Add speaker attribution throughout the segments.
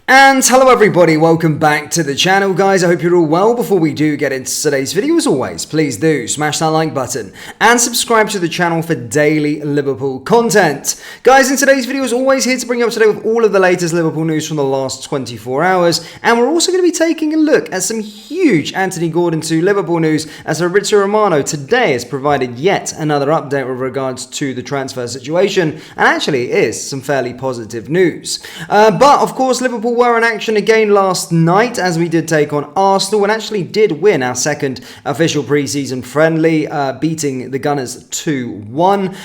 Speaker 1: And hello everybody, welcome back to the channel guys. I hope you're all well. Before we do get into today's video, as always, please do smash that like button and subscribe to the channel for daily Liverpool content. Guys, in today's video, as always, here to bring you up to date with all of the latest Liverpool news from the last 24 hours. And we're also going to be taking a look at some huge Anthony Gordon to Liverpool news, as Fabrizio Romano today has provided yet another update with regards to the transfer situation, and actually it is some fairly positive news. But of course, Liverpool were in action again last night as we did take on Arsenal and actually did win our second official pre-season friendly, beating the Gunners 2-1.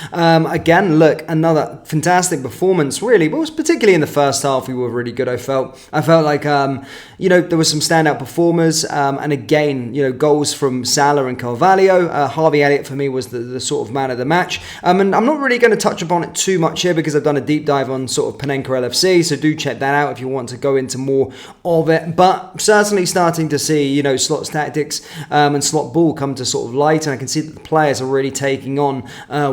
Speaker 1: Again, look, another fantastic performance really, but was particularly in the first half we were really good. I felt like there were some standout performers, and again, goals from Salah and Carvalho. Harvey Elliott for me was the sort of man of the match, and I'm not really going to touch upon it too much here because I've done a deep dive on sort of Panenka LFC, so do check that out if you want to go into more of it. But certainly starting to see Slot's tactics and Slot ball come to sort of light, and I can see that the players are really taking on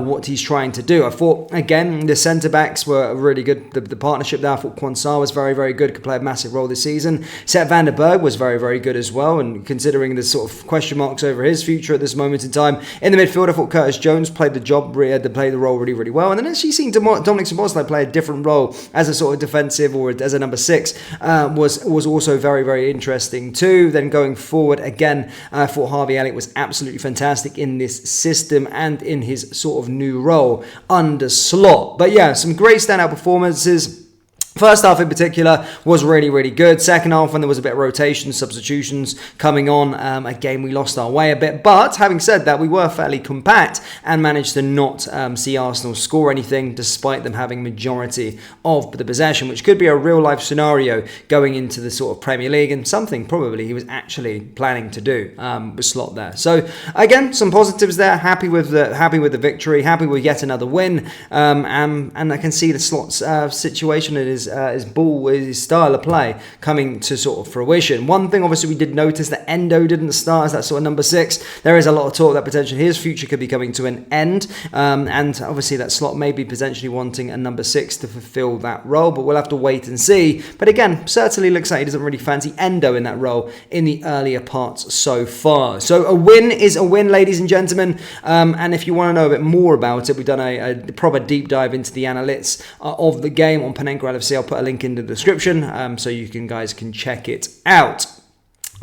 Speaker 1: what he's trying to do. I thought again the centre backs were really good. The partnership there, I thought Quansah was very, very good, could play a massive role this season. Sepp van der Berg was very, very good as well, and considering the sort of question marks over his future at this moment in time in the midfield, I thought Curtis Jones played the role really, really well. And then actually seeing Dominic Szoboszlai play a different role as a sort of defensive or as a number 6 was also very, very interesting too. Then going forward again, I thought Harvey Elliott was absolutely fantastic in this system and in his sort of new role under Slot. But yeah, some great standout performances. First half in particular was really, really good. Second half, when there was a bit of rotation, substitutions coming on, again, we lost our way a bit. But having said that, we were fairly compact and managed to not see Arsenal score anything, despite them having majority of the possession, which could be a real-life scenario going into the sort of Premier League, and something probably he was actually planning to do with Slot there. So again, some positives there. Happy with the victory. Happy with yet another win. And I can see the Slot's situation. It is his ball, his style of play coming to sort of fruition. One thing obviously we did notice that Endo didn't start as that sort of number 6. There is a lot of talk that potentially his future could be coming to an end, and obviously that Slot may be potentially wanting a number 6 to fulfill that role, but we'll have to wait and see. But again, certainly looks like he doesn't really fancy Endo in that role in the earlier parts so far. So a win is a win, ladies and gentlemen, and if you want to know a bit more about it, we've done a proper deep dive into the analytics of the game on Panenka LFC. I'll put a link in the description so you guys can check it out.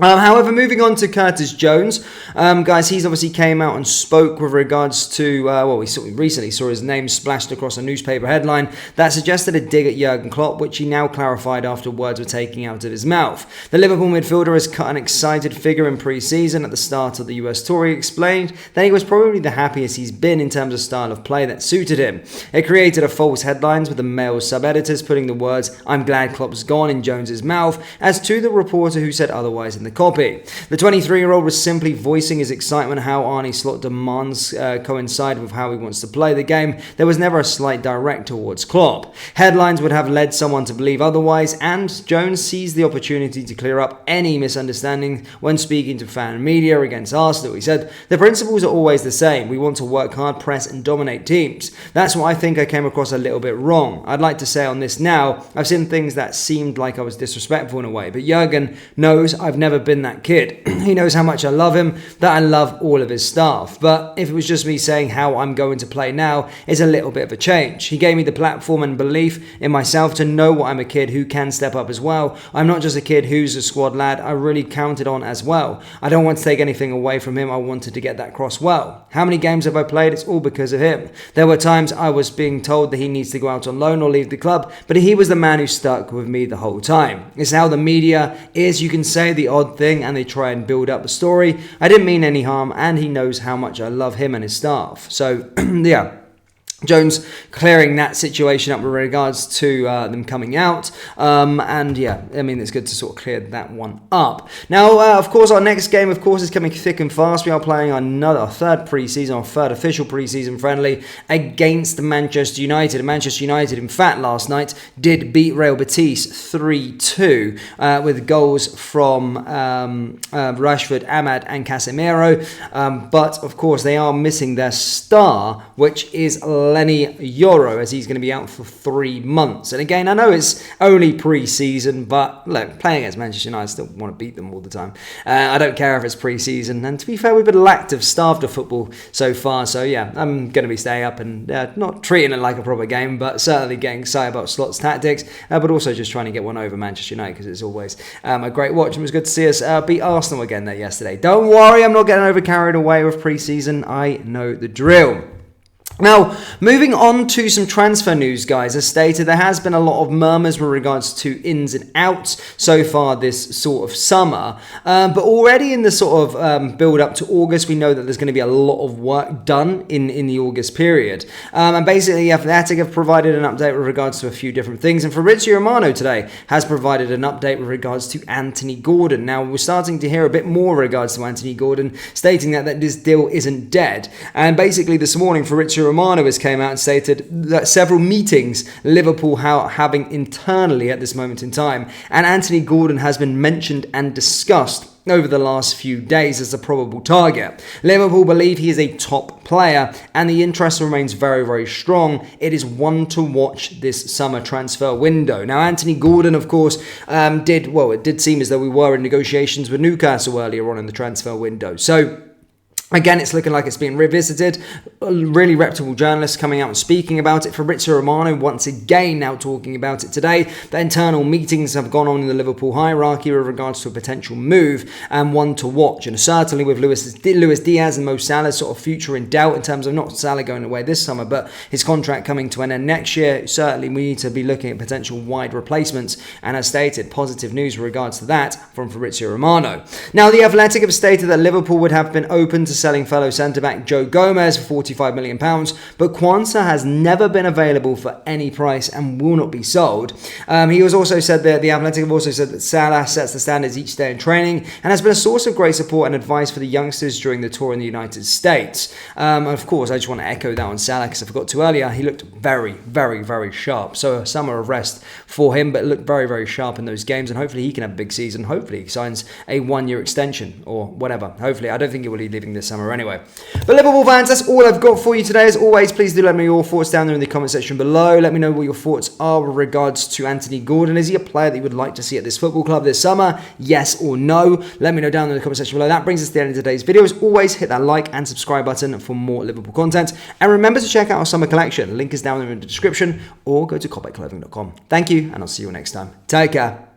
Speaker 1: However, moving on to Curtis Jones, guys, he's obviously came out and spoke with regards to, we recently saw his name splashed across a newspaper headline that suggested a dig at Jurgen Klopp, which he now clarified after words were taken out of his mouth. The Liverpool midfielder has cut an excited figure in pre-season at the start of the US tour. He explained that he was probably the happiest he's been in terms of style of play that suited him. It created a false headlines with the Mail sub-editors putting the words, "I'm glad Klopp's gone," in Jones's mouth, as to the reporter who said otherwise in the copy. The 23-year-old was simply voicing his excitement how Arne Slot demands coincide with how he wants to play the game. There was never a slight direct towards Klopp. Headlines would have led someone to believe otherwise, and Jones seized the opportunity to clear up any misunderstanding when speaking to fan media against Arsenal. He said, "The principles are always the same. We want to work hard, press and dominate teams. That's what I think I came across a little bit wrong. I'd like to say on this now, I've seen things that seemed like I was disrespectful in a way, but Jurgen knows I've never been that kid. He knows how much I love him, that I love all of his staff. But if it was just me saying how I'm going to play now, it's a little bit of a change. He gave me the platform and belief in myself to know what I'm a kid who can step up as well. I'm not just a kid who's a squad lad. I really counted on as well. I don't want to take anything away from him. I wanted to get that across well. How many games have I played? It's all because of him. There were times I was being told that he needs to go out on loan or leave the club, but he was the man who stuck with me the whole time. It's how the media is, you can say the odd thing, and they try and build up the story. I didn't mean any harm, and he knows how much I love him and his staff." So, yeah. Jones clearing that situation up with regards to them coming out. And yeah, I mean, it's good to sort of clear that one up. Now, of course, our next game, of course, is coming thick and fast. We are playing our third official pre-season friendly against Manchester United. Manchester United, in fact, last night did beat Real Betis 3-2 with goals from Rashford, Ahmad and Casemiro. But, of course, they are missing their star, which is Eleni Yoro, as he's going to be out for 3 months. And again, I know it's only pre-season, but look, playing against Manchester United, I still want to beat them all the time. I don't care if it's pre-season. And to be fair, we've been lacked of starved of football so far. So yeah, I'm going to be staying up and not treating it like a proper game, but certainly getting excited about Slot's tactics, but also just trying to get one over Manchester United, because it's always a great watch. And it was good to see us beat Arsenal again there yesterday. Don't worry, I'm not getting over carried away with pre-season. I know the drill. Now, moving on to some transfer news, guys. As stated, there has been a lot of murmurs with regards to ins and outs so far this sort of summer. But already in the sort of build up to August, we know that there's going to be a lot of work done in the August period. And basically, Athletic have provided an update with regards to a few different things. And Fabrizio Romano today has provided an update with regards to Anthony Gordon. Now, we're starting to hear a bit more with regards to Anthony Gordon, stating that this deal isn't dead. And basically, this morning, Fabrizio Romano has came out and stated that several meetings Liverpool having internally at this moment in time, and Anthony Gordon has been mentioned and discussed over the last few days as a probable target. Liverpool believe he is a top player, and the interest remains very, very strong. It is one to watch this summer transfer window. Now, Anthony Gordon, of course, it did seem as though we were in negotiations with Newcastle earlier on in the transfer window. So again, it's looking like it's being revisited. Really reputable journalists coming out and speaking about it. Fabrizio Romano once again now talking about it today. The internal meetings have gone on in the Liverpool hierarchy with regards to a potential move, and one to watch. And certainly with Luis Diaz and Mo Salah's sort of future in doubt in terms of not Salah going away this summer, but his contract coming to an end next year, certainly we need to be looking at potential wide replacements. And as stated, positive news with regards to that from Fabrizio Romano. Now, the Athletic have stated that Liverpool would have been open to selling fellow centre-back Joe Gomez for £45 million, but Kwanzaa has never been available for any price and will not be sold. He was also said that the Athletic have also said that Salah sets the standards each day in training and has been a source of great support and advice for the youngsters during the tour in the United States. Of course, I just want to echo that on Salah because I forgot to earlier. He looked very, very, very sharp. So a summer of rest for him, but looked very, very sharp in those games, and hopefully he can have a big season. Hopefully he signs a 1-year extension or whatever. Hopefully, I don't think he will be leaving this summer anyway. But Liverpool fans, that's all I've got for you today. As always, please do let me know your thoughts down there in the comment section below. Let me know what your thoughts are with regards to Anthony Gordon. Is he a player that you would like to see at this football club this summer? Yes or no? Let me know down in the comment section below. That brings us to the end of today's video. As always, hit that like and subscribe button for more Liverpool content. And remember to check out our summer collection. Link is down there in the description, or go to klopp@clothing.com. Thank you, and I'll see you next time. Take care.